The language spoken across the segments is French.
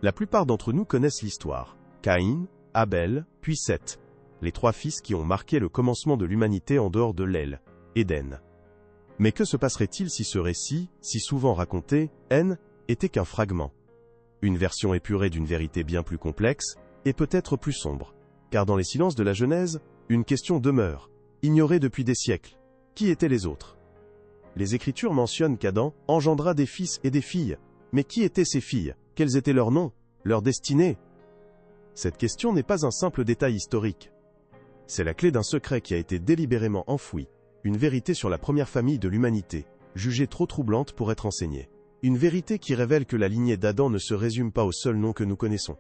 La plupart d'entre nous connaissent l'histoire. Caïn, Abel, puis Seth, les trois fils qui ont marqué le commencement de l'humanité en dehors de l'Èle, Éden. Mais que se passerait-il si ce récit, si souvent raconté, était qu'un fragment? Une version épurée d'une vérité bien plus complexe, et peut-être plus sombre. Car dans les silences de la Genèse, une question demeure, ignorée depuis des siècles. Qui étaient les autres? Les Écritures mentionnent qu'Adam engendra des fils et des filles. Mais qui étaient ces filles? Quels étaient leurs noms? Leur destinée? Cette question n'est pas un simple détail historique. C'est la clé d'un secret qui a été délibérément enfoui, une vérité sur la première famille de l'humanité, jugée trop troublante pour être enseignée. Une vérité qui révèle que la lignée d'Adam ne se résume pas au seul nom que nous connaissons.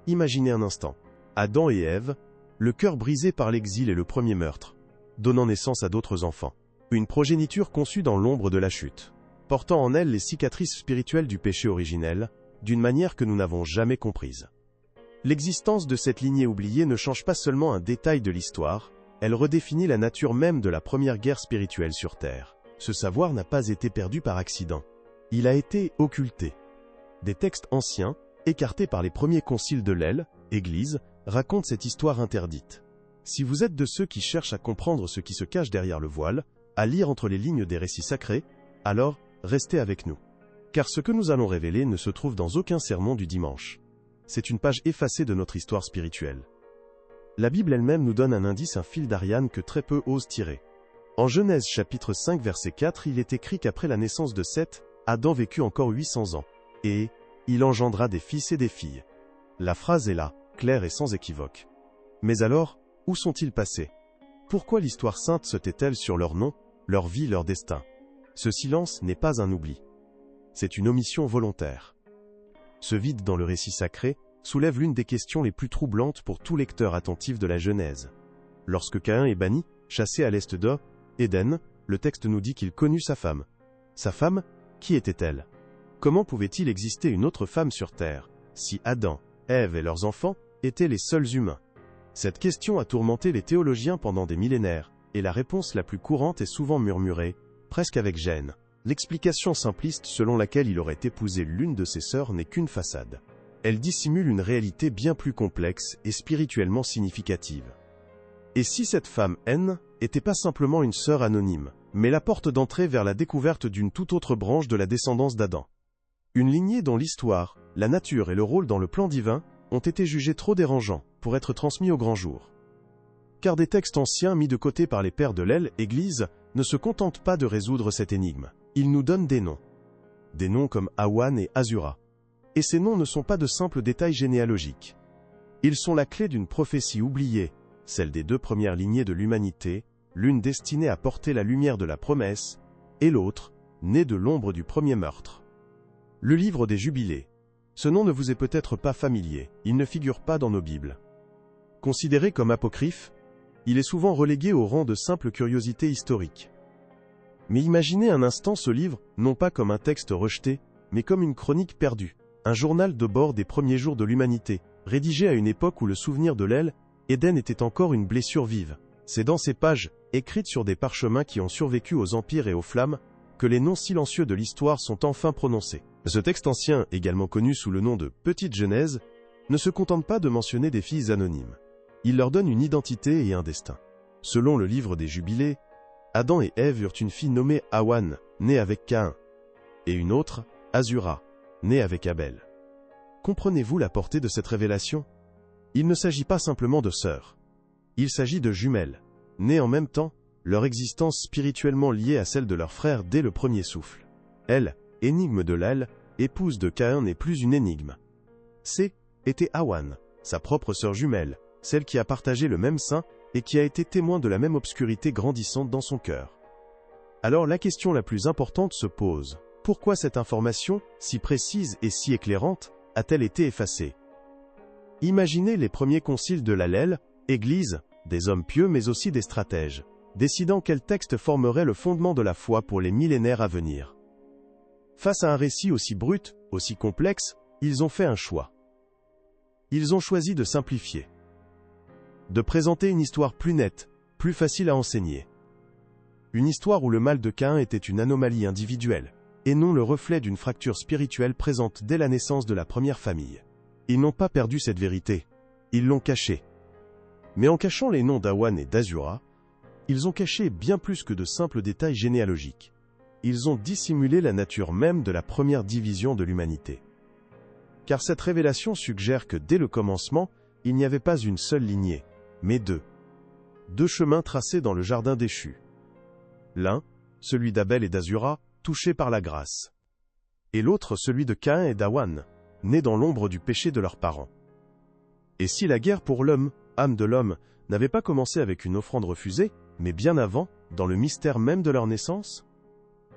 Imaginez un instant. Adam et Ève, le cœur brisé par l'exil et le premier meurtre, donnant naissance à d'autres enfants. Une progéniture conçue dans l'ombre de la chute, portant en elle les cicatrices spirituelles du péché originel, d'une manière que nous n'avons jamais comprise. L'existence de cette lignée oubliée ne change pas seulement un détail de l'histoire, elle redéfinit la nature même de la première guerre spirituelle sur Terre. Ce savoir n'a pas été perdu par accident. Il a été occulté. Des textes anciens, écartés par les premiers conciles de l'Èle, Église, racontent cette histoire interdite. Si vous êtes de ceux qui cherchent à comprendre ce qui se cache derrière le voile, à lire entre les lignes des récits sacrés, alors, restez avec nous. Car ce que nous allons révéler ne se trouve dans aucun sermon du dimanche. C'est une page effacée de notre histoire spirituelle. La Bible elle-même nous donne un indice, un fil d'Ariane que très peu osent tirer. En Genèse chapitre 5 verset 4, il est écrit qu'après la naissance de Seth, Adam vécut encore 800 ans, et il engendra des fils et des filles. La phrase est là, claire et sans équivoque. Mais alors, où sont-ils passés? Pourquoi l'histoire sainte se tait-elle sur leur nom, leur vie, leur destin? Ce silence n'est pas un oubli. C'est une omission volontaire. Ce vide dans le récit sacré soulève l'une des questions les plus troublantes pour tout lecteur attentif de la Genèse. Lorsque Caïn est banni, chassé à l'est d'Éden, le texte nous dit qu'il connut sa femme. Sa femme, qui était-elle? Comment pouvait-il exister une autre femme sur terre, si Adam, Ève et leurs enfants étaient les seuls humains? Cette question a tourmenté les théologiens pendant des millénaires, et la réponse la plus courante est souvent murmurée, presque avec gêne. L'explication simpliste selon laquelle il aurait épousé l'une de ses sœurs n'est qu'une façade. Elle dissimule une réalité bien plus complexe et spirituellement significative. Et si cette femme n'était pas simplement une sœur anonyme, mais la porte d'entrée vers la découverte d'une toute autre branche de la descendance d'Adam? Une lignée dont l'histoire, la nature et le rôle dans le plan divin ont été jugés trop dérangeants pour être transmis au grand jour. Car des textes anciens mis de côté par les pères de l'Èle, Église, ne se contentent pas de résoudre cette énigme. Ils nous donnent des noms. Des noms comme Awan et Azura. Et ces noms ne sont pas de simples détails généalogiques. Ils sont la clé d'une prophétie oubliée, celle des deux premières lignées de l'humanité, l'une destinée à porter la lumière de la promesse, et l'autre, née de l'ombre du premier meurtre. Le livre des Jubilés. Ce nom ne vous est peut-être pas familier, il ne figure pas dans nos Bibles. Considéré comme apocryphe, il est souvent relégué au rang de simple curiosité historique. Mais imaginez un instant ce livre, non pas comme un texte rejeté, mais comme une chronique perdue, un journal de bord des premiers jours de l'humanité, rédigé à une époque où le souvenir de l'Èle, Éden était encore une blessure vive. C'est dans ces pages, écrites sur des parchemins qui ont survécu aux empires et aux flammes, que les noms silencieux de l'histoire sont enfin prononcés. Ce texte ancien, également connu sous le nom de Petite Genèse, ne se contente pas de mentionner des filles anonymes. Il leur donne une identité et un destin. Selon le livre des Jubilés, Adam et Ève eurent une fille nommée Awan, née avec Caïn, et une autre, Azura, née avec Abel. Comprenez-vous la portée de cette révélation? Il ne s'agit pas simplement de sœurs. Il s'agit de jumelles, nées en même temps, leur existence spirituellement liée à celle de leur frère dès le premier souffle. Elle, énigme de l'Èle, épouse de Caïn, n'est plus une énigme. Était Awan, sa propre sœur jumelle, celle qui a partagé le même sein et qui a été témoin de la même obscurité grandissante dans son cœur. Alors la question la plus importante se pose. Pourquoi cette information, si précise et si éclairante, a-t-elle été effacée? Imaginez les premiers conciles de l'Èle, Église, des hommes pieux mais aussi des stratèges, décidant quel texte formerait le fondement de la foi pour les millénaires à venir. Face à un récit aussi brut, aussi complexe, ils ont fait un choix. Ils ont choisi de simplifier. De présenter une histoire plus nette, plus facile à enseigner. Une histoire où le mal de Caïn était une anomalie individuelle, et non le reflet d'une fracture spirituelle présente dès la naissance de la première famille. Ils n'ont pas perdu cette vérité. Ils l'ont cachée. Mais en cachant les noms d'Awan et d'Azura, ils ont caché bien plus que de simples détails généalogiques. Ils ont dissimulé la nature même de la première division de l'humanité. Car cette révélation suggère que dès le commencement, il n'y avait pas une seule lignée, mais deux. Deux chemins tracés dans le jardin déchu. L'un, celui d'Abel et d'Azura, touchés par la grâce. Et l'autre, celui de Caïn et d'Awan, nés dans l'ombre du péché de leurs parents. Et si la guerre pour l'homme, âme de l'homme, n'avait pas commencé avec une offrande refusée, mais bien avant, dans le mystère même de leur naissance?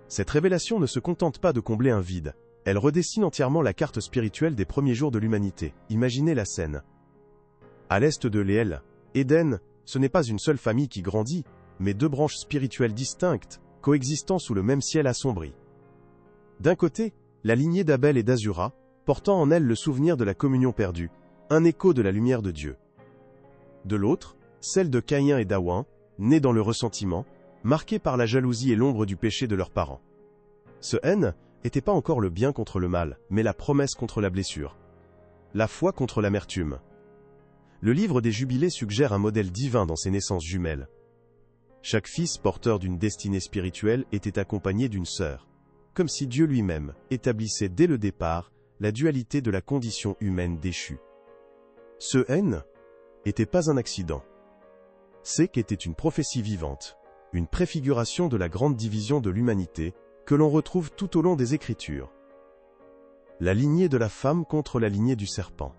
Cette révélation ne se contente pas de combler un vide, elle redessine entièrement la carte spirituelle des premiers jours de l'humanité. Imaginez la scène. À l'est de l'Éel, Éden, ce n'est pas une seule famille qui grandit, mais deux branches spirituelles distinctes, coexistant sous le même ciel assombri. D'un côté, la lignée d'Abel et d'Azura, portant en elle le souvenir de la communion perdue, un écho de la lumière de Dieu. De l'autre, celle de Caïn et d'Awan, nés dans le ressentiment, marqués par la jalousie et l'ombre du péché de leurs parents. Ce haine n'était pas encore le bien contre le mal, mais la promesse contre la blessure. La foi contre l'amertume. Le livre des Jubilés suggère un modèle divin dans ces naissances jumelles. Chaque fils porteur d'une destinée spirituelle était accompagné d'une sœur, comme si Dieu lui-même établissait dès le départ la dualité de la condition humaine déchue. Ce haine n'était pas un accident. C'est qu'était une prophétie vivante, une préfiguration de la grande division de l'humanité que l'on retrouve tout au long des Écritures. La lignée de la femme contre la lignée du serpent.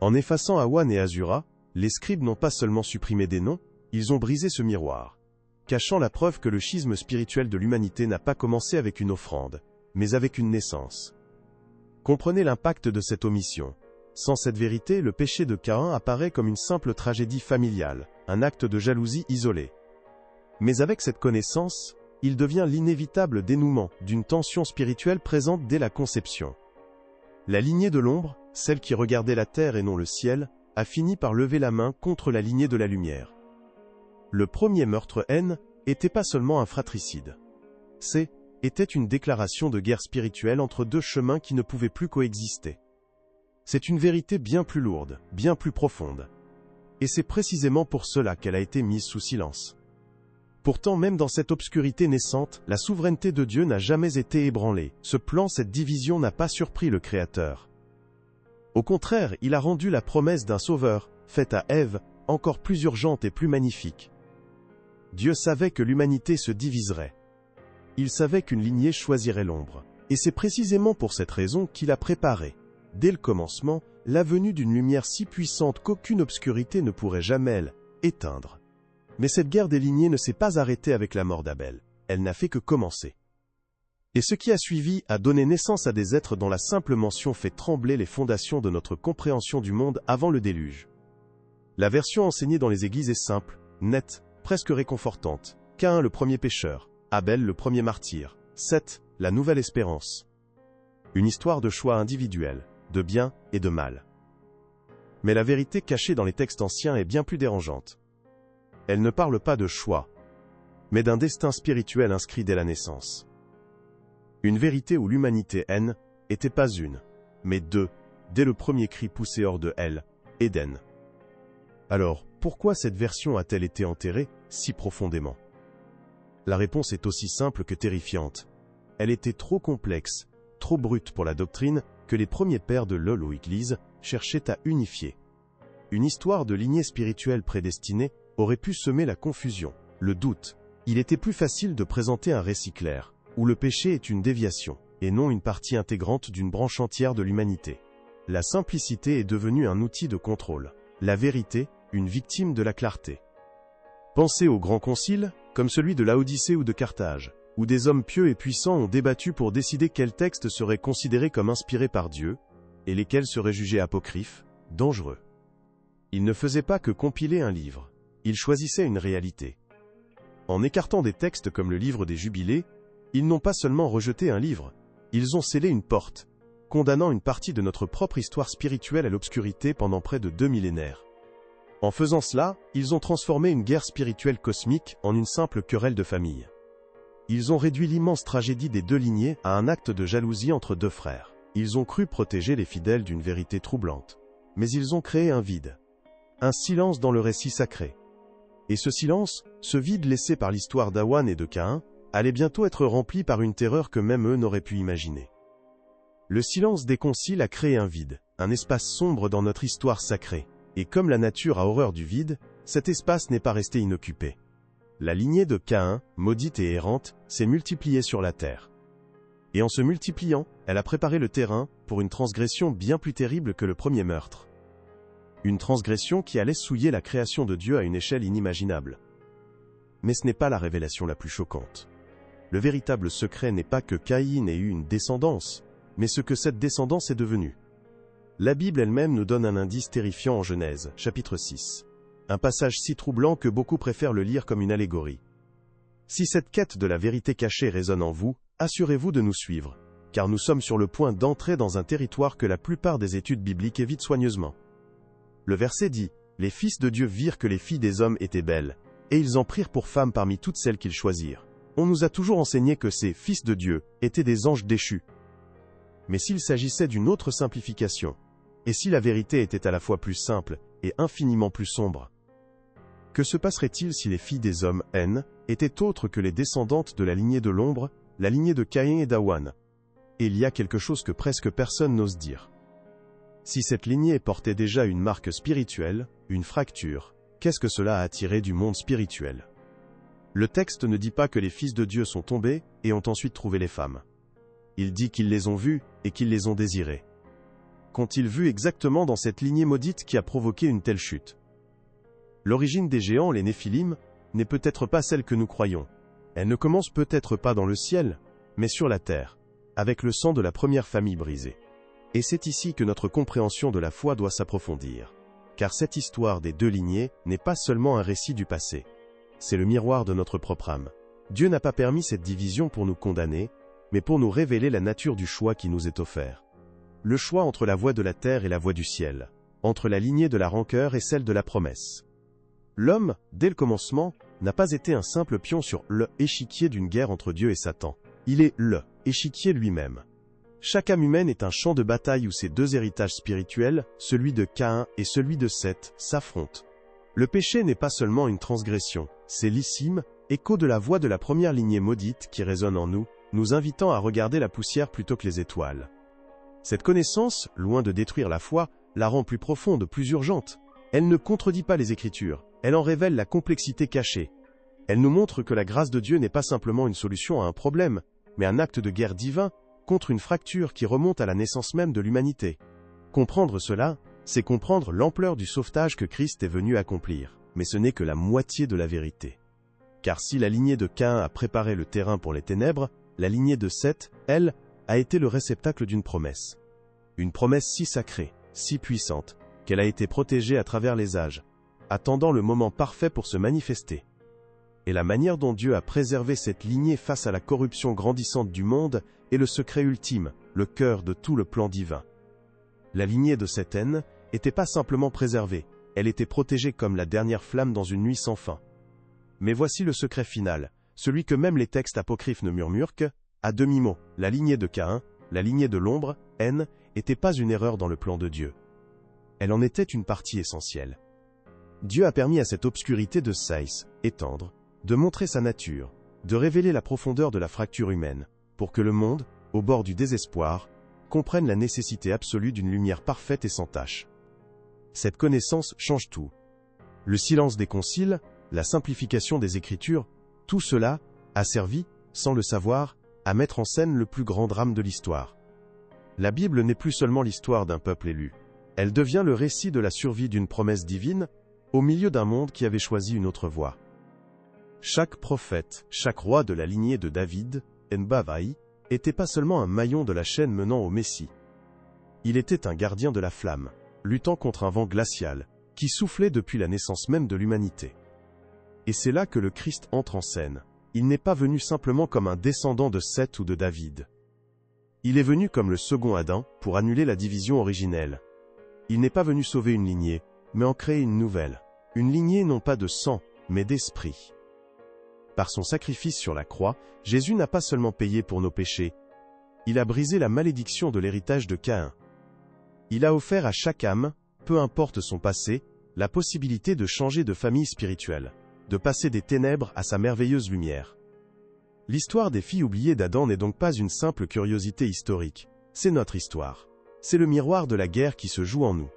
En effaçant Awan et Azura, les scribes n'ont pas seulement supprimé des noms, ils ont brisé ce miroir, cachant la preuve que le schisme spirituel de l'humanité n'a pas commencé avec une offrande, mais avec une naissance. Comprenez l'impact de cette omission. Sans cette vérité, le péché de Caïn apparaît comme une simple tragédie familiale, un acte de jalousie isolé. Mais avec cette connaissance, il devient l'inévitable dénouement d'une tension spirituelle présente dès la conception. La lignée de l'ombre, celle qui regardait la terre et non le ciel, a fini par lever la main contre la lignée de la lumière. Le premier meurtre-haine n'était pas seulement un fratricide. Était une déclaration de guerre spirituelle entre deux chemins qui ne pouvaient plus coexister. C'est une vérité bien plus lourde, bien plus profonde. Et c'est précisément pour cela qu'elle a été mise sous silence. Pourtant, même dans cette obscurité naissante, la souveraineté de Dieu n'a jamais été ébranlée. Ce plan, cette division n'a pas surpris le Créateur. Au contraire, il a rendu la promesse d'un sauveur, faite à Ève, encore plus urgente et plus magnifique. Dieu savait que l'humanité se diviserait. Il savait qu'une lignée choisirait l'ombre. Et c'est précisément pour cette raison qu'il a préparé, dès le commencement, la venue d'une lumière si puissante qu'aucune obscurité ne pourrait jamais éteindre. Mais cette guerre des lignées ne s'est pas arrêtée avec la mort d'Abel. Elle n'a fait que commencer. Et ce qui a suivi a donné naissance à des êtres dont la simple mention fait trembler les fondations de notre compréhension du monde avant le déluge. La version enseignée dans les églises est simple, nette, presque réconfortante. Caïn le premier pécheur, Abel le premier martyr, Seth, la nouvelle espérance. Une histoire de choix individuels, de bien et de mal. Mais la vérité cachée dans les textes anciens est bien plus dérangeante. Elle ne parle pas de choix, mais d'un destin spirituel inscrit dès la naissance. Une vérité où l'humanité haine était pas une, mais deux, dès le premier cri poussé hors de elle, Éden. Alors, pourquoi cette version a-t-elle été enterrée si profondément? La réponse est aussi simple que terrifiante. Elle était trop complexe, trop brute pour la doctrine, que les premiers pères de l'Église cherchaient à unifier. Une histoire de lignée spirituelle prédestinée aurait pu semer la confusion, le doute. Il était plus facile de présenter un récit clair, où le péché est une déviation, et non une partie intégrante d'une branche entière de l'humanité. La simplicité est devenue un outil de contrôle. La vérité, une victime de la clarté. Pensez aux grands conciles, comme celui de Laodicée ou de Carthage, où des hommes pieux et puissants ont débattu pour décider quels textes seraient considérés comme inspirés par Dieu, et lesquels seraient jugés apocryphes, dangereux. Ils ne faisaient pas que compiler un livre, ils choisissaient une réalité. En écartant des textes comme le livre des Jubilés, ils n'ont pas seulement rejeté un livre, ils ont scellé une porte, condamnant une partie de notre propre histoire spirituelle à l'obscurité pendant près de 2 millénaires. En faisant cela, ils ont transformé une guerre spirituelle cosmique en une simple querelle de famille. Ils ont réduit l'immense tragédie des deux lignées à un acte de jalousie entre deux frères. Ils ont cru protéger les fidèles d'une vérité troublante. Mais ils ont créé un vide. Un silence dans le récit sacré. Et ce silence, ce vide laissé par l'histoire d'Awan et de Caïn, allait bientôt être rempli par une terreur que même eux n'auraient pu imaginer. Le silence des conciles a créé un vide, un espace sombre dans notre histoire sacrée. Et comme la nature a horreur du vide, cet espace n'est pas resté inoccupé. La lignée de Caïn, maudite et errante, s'est multipliée sur la terre. Et en se multipliant, elle a préparé le terrain pour une transgression bien plus terrible que le premier meurtre. Une transgression qui allait souiller la création de Dieu à une échelle inimaginable. Mais ce n'est pas la révélation la plus choquante. Le véritable secret n'est pas que Caïn ait eu une descendance, mais ce que cette descendance est devenue. La Bible elle-même nous donne un indice terrifiant en Genèse, chapitre 6. Un passage si troublant que beaucoup préfèrent le lire comme une allégorie. Si cette quête de la vérité cachée résonne en vous, assurez-vous de nous suivre, car nous sommes sur le point d'entrer dans un territoire que la plupart des études bibliques évitent soigneusement. Le verset dit « Les fils de Dieu virent que les filles des hommes étaient belles, et ils en prirent pour femmes parmi toutes celles qu'ils choisirent. » On nous a toujours enseigné que ces fils de Dieu étaient des anges déchus. Mais s'il s'agissait d'une autre simplification, et si la vérité était à la fois plus simple et infiniment plus sombre? Que se passerait-il si les filles des hommes, N, étaient autres que les descendantes de la lignée de l'ombre, la lignée de Caïn et d'Awan? Et il y a quelque chose que presque personne n'ose dire. Si cette lignée portait déjà une marque spirituelle, une fracture, qu'est-ce que cela a attiré du monde spirituel? Le texte ne dit pas que les fils de Dieu sont tombés et ont ensuite trouvé les femmes. Il dit qu'ils les ont vus et qu'ils les ont désirées. Qu'ont-ils vu exactement dans cette lignée maudite qui a provoqué une telle chute? L'origine des géants, les Néphilim, n'est peut-être pas celle que nous croyons. Elle ne commence peut-être pas dans le ciel, mais sur la terre, avec le sang de la première famille brisée. Et c'est ici que notre compréhension de la foi doit s'approfondir. Car cette histoire des deux lignées n'est pas seulement un récit du passé. C'est le miroir de notre propre âme. Dieu n'a pas permis cette division pour nous condamner, mais pour nous révéler la nature du choix qui nous est offert. Le choix entre la voie de la terre et la voie du ciel, entre la lignée de la rancœur et celle de la promesse. L'homme, dès le commencement, n'a pas été un simple pion sur l'échiquier d'une guerre entre Dieu et Satan. Il est l'échiquier lui-même. Chaque âme humaine est un champ de bataille où ces deux héritages spirituels, celui de Caïn et celui de Seth, s'affrontent. Le péché n'est pas seulement une transgression, c'est l'issime, écho de la voix de la première lignée maudite qui résonne en nous, nous invitant à regarder la poussière plutôt que les étoiles. Cette connaissance, loin de détruire la foi, la rend plus profonde, plus urgente. Elle ne contredit pas les Écritures, elle en révèle la complexité cachée. Elle nous montre que la grâce de Dieu n'est pas simplement une solution à un problème, mais un acte de guerre divin contre une fracture qui remonte à la naissance même de l'humanité. Comprendre cela, c'est comprendre l'ampleur du sauvetage que Christ est venu accomplir, mais ce n'est que la moitié de la vérité. Car si la lignée de Caïn a préparé le terrain pour les ténèbres, la lignée de Seth, elle, a été le réceptacle d'une promesse. Une promesse si sacrée, si puissante, qu'elle a été protégée à travers les âges, attendant le moment parfait pour se manifester. Et la manière dont Dieu a préservé cette lignée face à la corruption grandissante du monde est le secret ultime, le cœur de tout le plan divin. La lignée de cette haine n'était pas simplement préservée, elle était protégée comme la dernière flamme dans une nuit sans fin. Mais voici le secret final, celui que même les textes apocryphes ne murmurent que, à demi-mot, la lignée de Caïn, la lignée de l'ombre, haine, n'était pas une erreur dans le plan de Dieu. Elle en était une partie essentielle. Dieu a permis à cette obscurité de s'étendre, de montrer sa nature, de révéler la profondeur de la fracture humaine, pour que le monde, au bord du désespoir, comprenne la nécessité absolue d'une lumière parfaite et sans tache. Cette connaissance change tout. Le silence des conciles, la simplification des Écritures, tout cela a servi, sans le savoir, à mettre en scène le plus grand drame de l'histoire. La Bible n'est plus seulement l'histoire d'un peuple élu. Elle devient le récit de la survie d'une promesse divine, au milieu d'un monde qui avait choisi une autre voie. Chaque prophète, chaque roi de la lignée de David, Nbavaï, était pas seulement un maillon de la chaîne menant au Messie. Il était un gardien de la flamme, luttant contre un vent glacial, qui soufflait depuis la naissance même de l'humanité. Et c'est là que le Christ entre en scène. Il n'est pas venu simplement comme un descendant de Seth ou de David. Il est venu comme le second Adam, pour annuler la division originelle. Il n'est pas venu sauver une lignée, mais en créer une nouvelle. Une lignée non pas de sang, mais d'esprit. Par son sacrifice sur la croix, Jésus n'a pas seulement payé pour nos péchés, il a brisé la malédiction de l'héritage de Caïn. Il a offert à chaque âme, peu importe son passé, la possibilité de changer de famille spirituelle, de passer des ténèbres à sa merveilleuse lumière. L'histoire des filles oubliées d'Adam n'est donc pas une simple curiosité historique, c'est notre histoire. C'est le miroir de la guerre qui se joue en nous.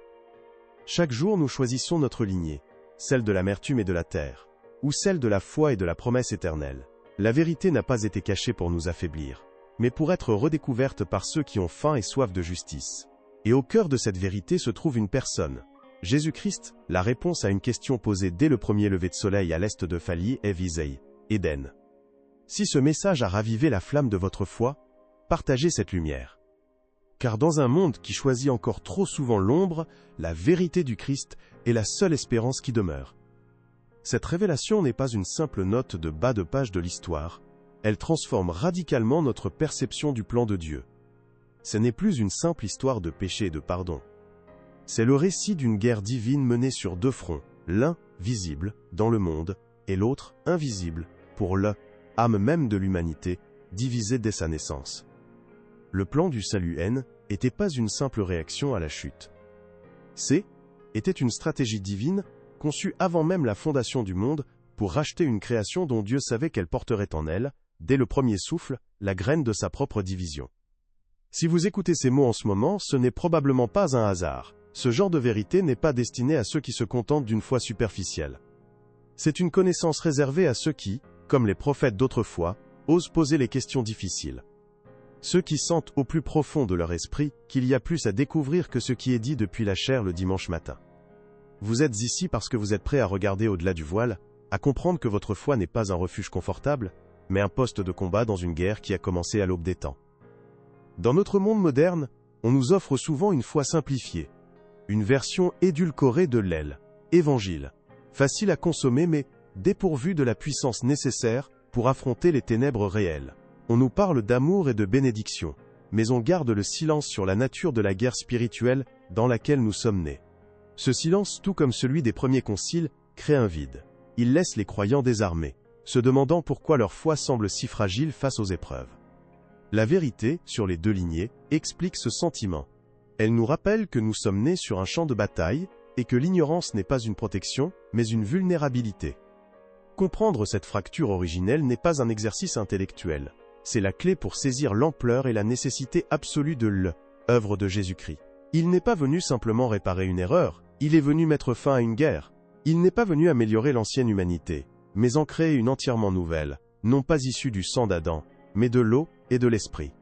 Chaque jour nous choisissons notre lignée, celle de l'amertume et de la terre, ou celle de la foi et de la promesse éternelle. La vérité n'a pas été cachée pour nous affaiblir, mais pour être redécouverte par ceux qui ont faim et soif de justice. Et au cœur de cette vérité se trouve une personne. Jésus-Christ, la réponse à une question posée dès le premier lever de soleil à l'est de Phali est Visei, Éden. Si ce message a ravivé la flamme de votre foi, partagez cette lumière. Car dans un monde qui choisit encore trop souvent l'ombre, la vérité du Christ est la seule espérance qui demeure. Cette révélation n'est pas une simple note de bas de page de l'histoire, elle transforme radicalement notre perception du plan de Dieu. Ce n'est plus une simple histoire de péché et de pardon. C'est le récit d'une guerre divine menée sur deux fronts, l'un visible, dans le monde, et l'autre invisible, pour l'âme même de l'humanité, divisée dès sa naissance. Le plan du salut n'était pas une simple réaction à la chute. Était une stratégie divine, conçue avant même la fondation du monde, pour racheter une création dont Dieu savait qu'elle porterait en elle, dès le premier souffle, la graine de sa propre division. Si vous écoutez ces mots en ce moment, ce n'est probablement pas un hasard. Ce genre de vérité n'est pas destiné à ceux qui se contentent d'une foi superficielle. C'est une connaissance réservée à ceux qui, comme les prophètes d'autrefois, osent poser les questions difficiles. Ceux qui sentent au plus profond de leur esprit qu'il y a plus à découvrir que ce qui est dit depuis la chair le dimanche matin. Vous êtes ici parce que vous êtes prêts à regarder au-delà du voile, à comprendre que votre foi n'est pas un refuge confortable, mais un poste de combat dans une guerre qui a commencé à l'aube des temps. Dans notre monde moderne, on nous offre souvent une foi simplifiée, une version édulcorée de l'Évangile, facile à consommer mais dépourvue de la puissance nécessaire pour affronter les ténèbres réelles. On nous parle d'amour et de bénédiction, mais on garde le silence sur la nature de la guerre spirituelle dans laquelle nous sommes nés. Ce silence, tout comme celui des premiers conciles, crée un vide. Il laisse les croyants désarmés, se demandant pourquoi leur foi semble si fragile face aux épreuves. La vérité, sur les deux lignées, explique ce sentiment. Elle nous rappelle que nous sommes nés sur un champ de bataille, et que l'ignorance n'est pas une protection, mais une vulnérabilité. Comprendre cette fracture originelle n'est pas un exercice intellectuel. C'est la clé pour saisir l'ampleur et la nécessité absolue de l'œuvre de Jésus-Christ. Il n'est pas venu simplement réparer une erreur, il est venu mettre fin à une guerre. Il n'est pas venu améliorer l'ancienne humanité, mais en créer une entièrement nouvelle, non pas issue du sang d'Adam, mais de l'eau et de l'esprit.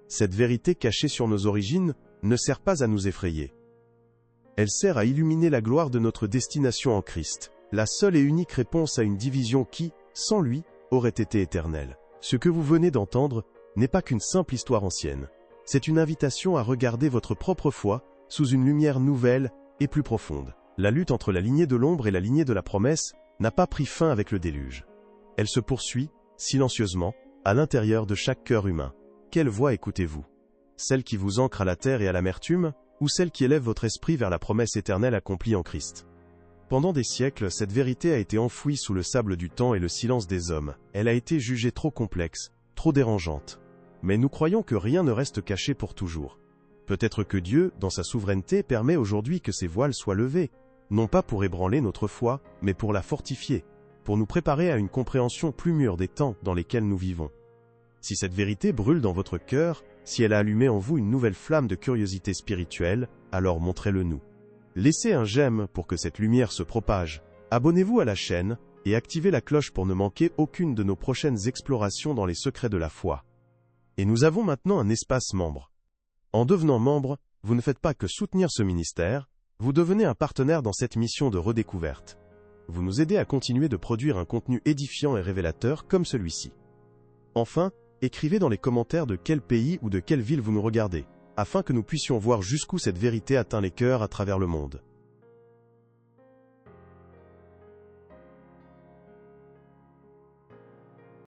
Cette vérité cachée sur nos origines ne sert pas à nous effrayer. Elle sert à illuminer la gloire de notre destination en Christ, la seule et unique réponse à une division qui, sans lui, aurait été éternelle. Ce que vous venez d'entendre n'est pas qu'une simple histoire ancienne. C'est une invitation à regarder votre propre foi sous une lumière nouvelle et plus profonde. La lutte entre la lignée de l'ombre et la lignée de la promesse n'a pas pris fin avec le déluge. Elle se poursuit, silencieusement, à l'intérieur de chaque cœur humain. Quelle voix écoutez-vous? Celle qui vous ancre à la terre et à l'amertume, ou celle qui élève votre esprit vers la promesse éternelle accomplie en Christ? Pendant des siècles, cette vérité a été enfouie sous le sable du temps et le silence des hommes. Elle a été jugée trop complexe, trop dérangeante. Mais nous croyons que rien ne reste caché pour toujours. Peut-être que Dieu, dans sa souveraineté, permet aujourd'hui que ces voiles soient levées, non pas pour ébranler notre foi, mais pour la fortifier, pour nous préparer à une compréhension plus mûre des temps dans lesquels nous vivons. Si cette vérité brûle dans votre cœur, si elle a allumé en vous une nouvelle flamme de curiosité spirituelle, alors montrez-le nous. Laissez un j'aime pour que cette lumière se propage. Abonnez-vous à la chaîne et activez la cloche pour ne manquer aucune de nos prochaines explorations dans les secrets de la foi. Et nous avons maintenant un espace membre. En devenant membre, vous ne faites pas que soutenir ce ministère, vous devenez un partenaire dans cette mission de redécouverte. Vous nous aidez à continuer de produire un contenu édifiant et révélateur comme celui-ci. Enfin, écrivez dans les commentaires de quel pays ou de quelle ville vous nous regardez, afin que nous puissions voir jusqu'où cette vérité atteint les cœurs à travers le monde.